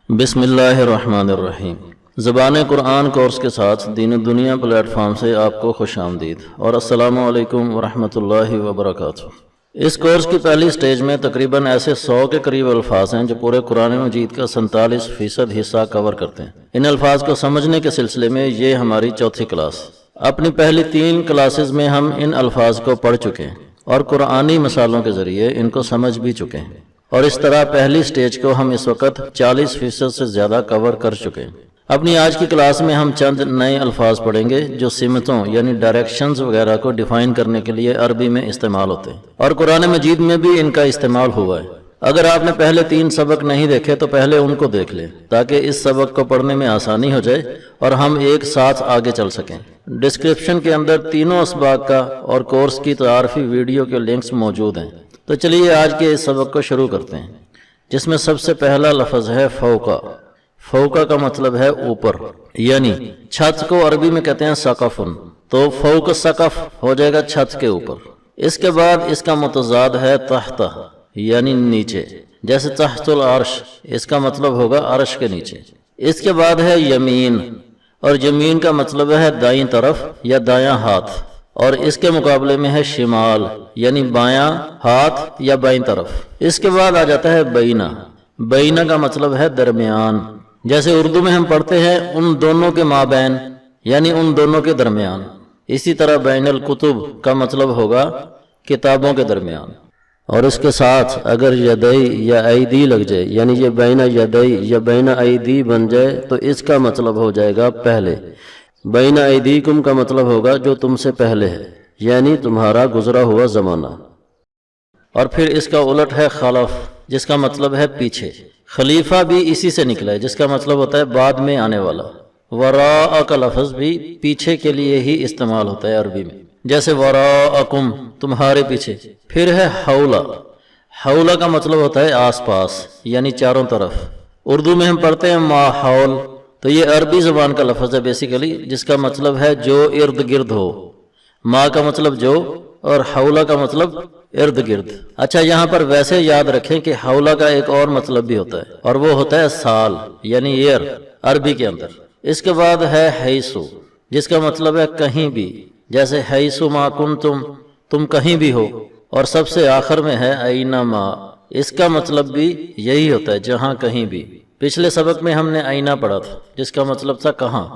بسم اللہ الرحمن الرحیم۔ زبان قرآن کورس کے ساتھ دین و دنیا پلیٹ فارم سے آپ کو خوش آمدید اور السلام علیکم ورحمۃ اللہ وبرکاتہ۔ اس کورس کی پہلی سٹیج میں تقریباً ایسے 100 کے قریب الفاظ ہیں جو پورے قرآن مجید کا 47% حصہ کور کرتے ہیں۔ ان الفاظ کو سمجھنے کے سلسلے میں یہ ہماری چوتھی کلاس۔ اپنی پہلی 3 کلاسز میں ہم ان الفاظ کو پڑھ چکے ہیں اور قرآنی مثالوں کے ذریعے ان کو سمجھ بھی چکے ہیں، اور اس طرح پہلی سٹیج کو ہم اس وقت 40% سے زیادہ کور کر چکے ہیں۔ اپنی آج کی کلاس میں ہم چند نئے الفاظ پڑھیں گے جو سمتوں یعنی ڈائریکشنز وغیرہ کو ڈیفائن کرنے کے لیے عربی میں استعمال ہوتے ہیں، اور قرآن مجید میں بھی ان کا استعمال ہوا ہے۔ اگر آپ نے پہلے 3 سبق نہیں دیکھے تو پہلے ان کو دیکھ لیں تاکہ اس سبق کو پڑھنے میں آسانی ہو جائے اور ہم ایک ساتھ آگے چل سکیں۔ ڈسکرپشن کے اندر تینوں اسباق کا اور کورس کی تعارفی ویڈیو کے لنکس موجود ہیں۔ تو چلیے آج کے اس سبق کو شروع کرتے ہیں، جس میں سب سے پہلا لفظ ہے فوقا۔ فوقا کا مطلب ہے اوپر، یعنی چھت کو عربی میں کہتے ہیں سقفن، تو فوق سقف ہو جائے گا چھت کے اوپر۔ اس کے بعد اس کا متضاد ہے تحت، یعنی نیچے، جیسے تحت العرش، اس کا مطلب ہوگا عرش کے نیچے۔ اس کے بعد ہے یمین، اور یمین کا مطلب ہے دائیں طرف یا دایاں ہاتھ، اور اس کے مقابلے میں ہے شمال، یعنی بایاں ہاتھ یا بائیں طرف۔ اس کے بعد آ جاتا ہے بینہ۔ بینہ کا مطلب ہے درمیان، جیسے اردو میں ہم پڑھتے ہیں ان دونوں کے مابین، یعنی ان دونوں کے درمیان۔ اسی طرح بین الکتب کا مطلب ہوگا کتابوں کے درمیان۔ اور اس کے ساتھ اگر یدئی یا ایدی لگ جائے، یعنی یہ بین یدئی یا بین ایدی بن جائے، تو اس کا مطلب ہو جائے گا پہلے۔ بین ایدیکم کا مطلب ہوگا جو تم سے پہلے ہے، یعنی تمہارا گزرا ہوا زمانہ۔ اور پھر اس کا الٹ ہے خلف، جس کا مطلب ہے پیچھے۔ خلیفہ بھی اسی سے نکلا ہے، جس کا مطلب ہوتا ہے بعد میں آنے والا۔ وراء کا لفظ بھی پیچھے کے لیے ہی استعمال ہوتا ہے عربی میں، جیسے وراءکم تمہارے پیچھے۔ پھر ہے حولا۔ حولا کا مطلب ہوتا ہے آس پاس، یعنی چاروں طرف۔ اردو میں ہم پڑھتے ہیں ماحول، تو یہ عربی زبان کا لفظ ہے بیسیکلی، جس کا مطلب ہے جو ارد گرد ہو۔ ما کا مطلب جو، اور حولا کا مطلب ارد گرد۔ اچھا، یہاں پر ویسے یاد رکھیں کہ حولا کا ایک اور مطلب بھی ہوتا ہے، اور وہ ہوتا ہے سال، یعنی ایئر عربی کے اندر۔ اس کے بعد ہے حیثو، جس کا مطلب ہے کہیں بھی، جیسے حیثو ما کنتم، تم کہیں بھی ہو۔ اور سب سے آخر میں ہے اینما، اس کا مطلب بھی یہی ہوتا ہے جہاں کہیں بھی۔ پچھلے سبق میں ہم نے آئینہ پڑھا تھا، جس کا مطلب تھا کہاں۔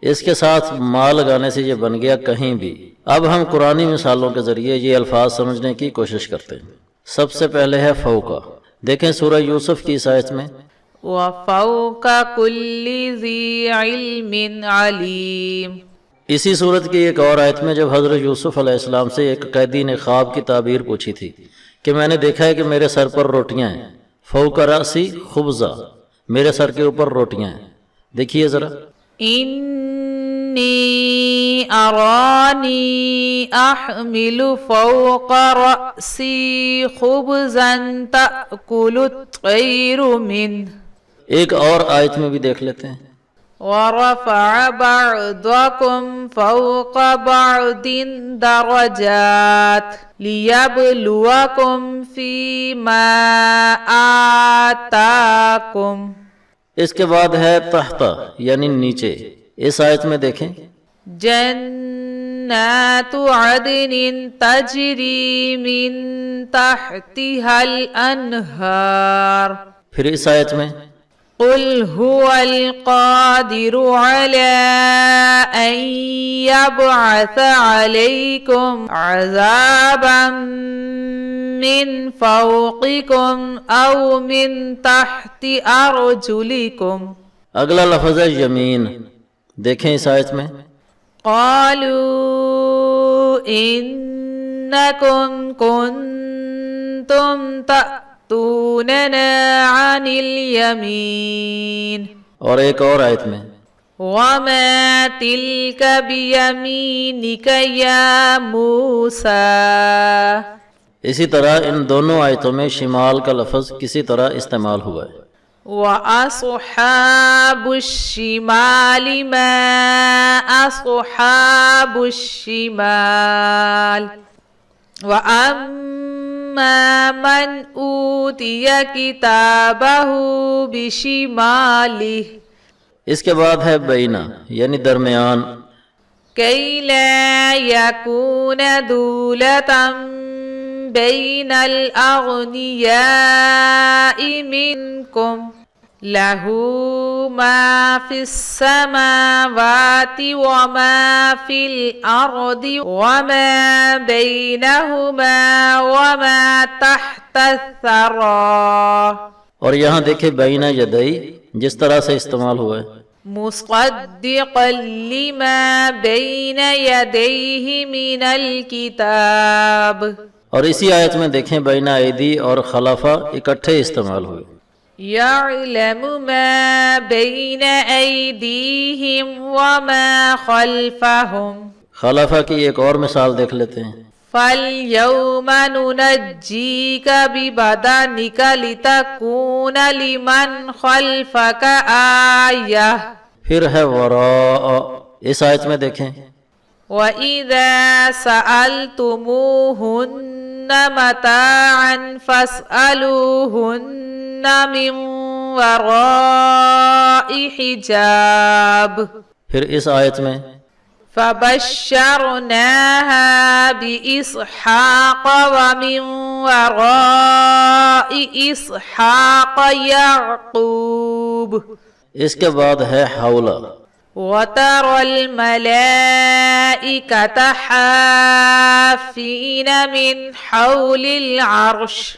اس کے ساتھ ما لگانے سے یہ بن گیا کہیں بھی۔ اب ہم قرآنی مثالوں کے ذریعے یہ الفاظ سمجھنے کی کوشش کرتے ہیں۔ سب سے پہلے ہے فوقا۔ دیکھیں سورہ یوسف کی اس آیت میں، وَفَوْقَ كُلِّ ذِي عِلْمٍ عَلِيمٍ۔ اسی صورت کی ایک اور آیت میں جب حضرت یوسف علیہ السلام سے ایک قیدی نے خواب کی تعبیر پوچھی تھی کہ میں نے دیکھا ہے کہ میرے سر پر روٹیاں ہیں، فوق راسی خبزہ، میرے سر کے اوپر روٹیاں ہیں۔ دیکھیے ذرا، إِنِّي أَرَانِي أَحْمِلُ فَوْقَ رَأْسِي خُبْزًا تَأْكُلُ الطَّيْرُ مِنْهُ۔ ایک اور آیت میں بھی دیکھ لیتے ہیں، وَرَفَعَ بَعْضَكُمْ فَوْقَ بَعْضٍ دَرَجَاتٍ لِيَبْلُوَكُمْ فِي مَا آتَاكُمْ۔ اس کے بعد ہے تحت، یعنی نیچے۔ اس آیت میں دیکھیں، جنات عدن تجری من تحتها الانہار۔ پھر اس آیت میں، قل هو القادر على ان يبعث عليكم عذابا من فوقكم او من تحت ارجلكم۔ اگلا لفظ ہے یمین۔ دیکھیں اس آیت میں، قالوا انکم کنتم تأتوننا عن الیمین۔ اور ایک اور آیت میں، وما تلک بیمینک یا موسیٰ۔ اسی طرح ان دونوں آیتوں میں شمال کا لفظ کسی طرح استعمال ہوا ہے۔ وَأَصْحَابُ الشِّمَالِ مَا أَصْحَابُ الشِّمَالِ وَأَمَّا فأما من أوتي كتابه بشماله اس کے بعد ہے بینہ یعنی درمیان، كي لا يكون دولة بين الأغنياء منكم له ما في السماوات وما في الأرض وما بينهما وما تحت الثرى. اور یہاں دیکھیں بینہ یدئی جس طرح سے استعمال ہوا ہے، مصدقا لما بين يديه من الكتاب. اور اسی آیت میں دیکھیں بینہ ایدی اور خلفہ اکٹھے استعمال ہوئے. يعلم ما بين أيديهم وما خلفهم. خلفہ کی ایک اور مثال دیکھ لیتے ہیں. فَالْيَوْمَ نُنَجِّيكَ بِبَدَنِكَ لِتَكُونَ لِمَنْ خَلْفَكَ آيَةً. پھر ہے وراء، اس آیت میں دیکھیں وَإِذَا سَأَلْتُمُوهُنَّ مَتَاعًا فَاسْأَلُوهُنَّ مِنْ وَرَاءِ حِجَابٍ. پھر اس آیت میں فَبَشَّرْنَاهَا بِإِسْحَاقَ وَمِنْ وَرَاءِ إِسْحَاقَ يَعْقُوبَ. اس کے بعد ہے حولہ، وَتَرَى الْمَلَائِكَةَ حَافِّينَ مِنْ حَوْلِ الْعَرْشِ.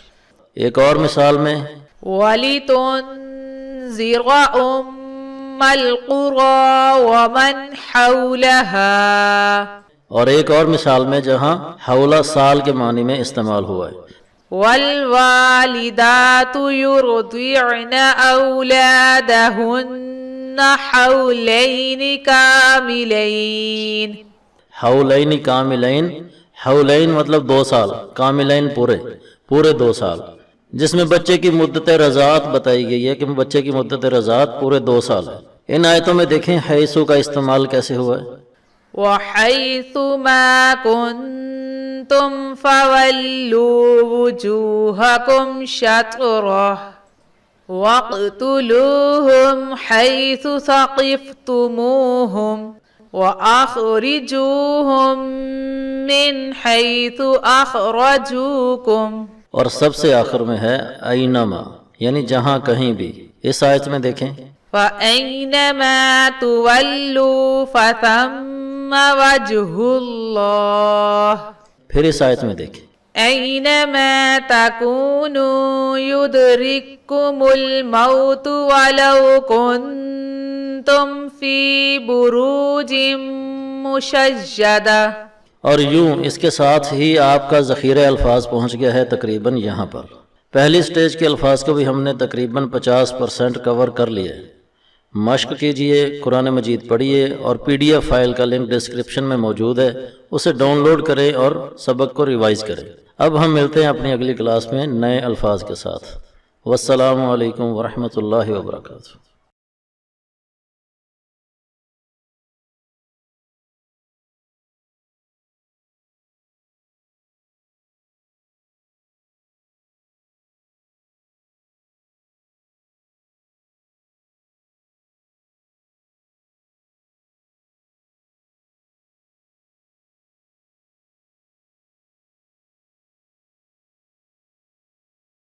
ایک اور مثال میں وَلِتُنذِرَ أُمَّ الْقُرَى وَمَنْ حَوْلَهَا. اور ایک اور مثال میں جہاں حولہ سال کے معنی میں استعمال ہوا ہے. وَالْوَالِدَاتُ يُرْضِعْنَ أَوْلَادَهُنَّ حَوْلَيْنِ كَامِلَيْنِ. حولین کاملین، حولین مطلب 2 سال، کاملین پورے 2 سال، جس میں بچے کی مدت رضاعت بتائی گئی ہے کہ بچے کی مدت رضاعت پورے 2 سال ہے. ان آیتوں میں دیکھیں حیثو کا استعمال کیسے ہوا ہے. وَحَيْثُ مَا كُنْتُمْ فَوَلُّوا وُجُوهَكُمْ شَطْرَهُ وَاقْتُلُوهُمْ حَيْثُ ثَقِفْتُمُوهُمْ وَأَخْرِجُوهُمْ مِنْ حَيْثُ أَخْرَجُوكُمْ. اور سب سے آخر میں ہے اینما یعنی جہاں کہیں بھی. اس آیت میں دیکھیں فَأَيْنَمَا تُوَلُّوا فَثَمَّ وَجْهُ اللَّهِ. پھر اس آیت میں دیکھیں أَيْنَمَا تَكُونُوا يُدْرِككُّمُ الْمَوْتُ وَلَوْ كُنْتُمْ فِي بُرُوجٍ مُشَيَّدَةٍ. اور یوں اس کے ساتھ ہی آپ کا ذخیرہ الفاظ پہنچ گیا ہے تقریباً یہاں پر. پہلی سٹیج کے الفاظ کو بھی ہم نے تقریباً 50% کور کر لیا ہے. مشق کیجئے، قرآن مجید پڑھیے، اور PDF فائل کا لنک ڈسکرپشن میں موجود ہے، اسے ڈاؤن لوڈ کریں اور سبق کو ریوائز کریں. اب ہم ملتے ہیں اپنی اگلی کلاس میں نئے الفاظ کے ساتھ. والسلام علیکم ورحمۃ اللہ وبرکاتہ.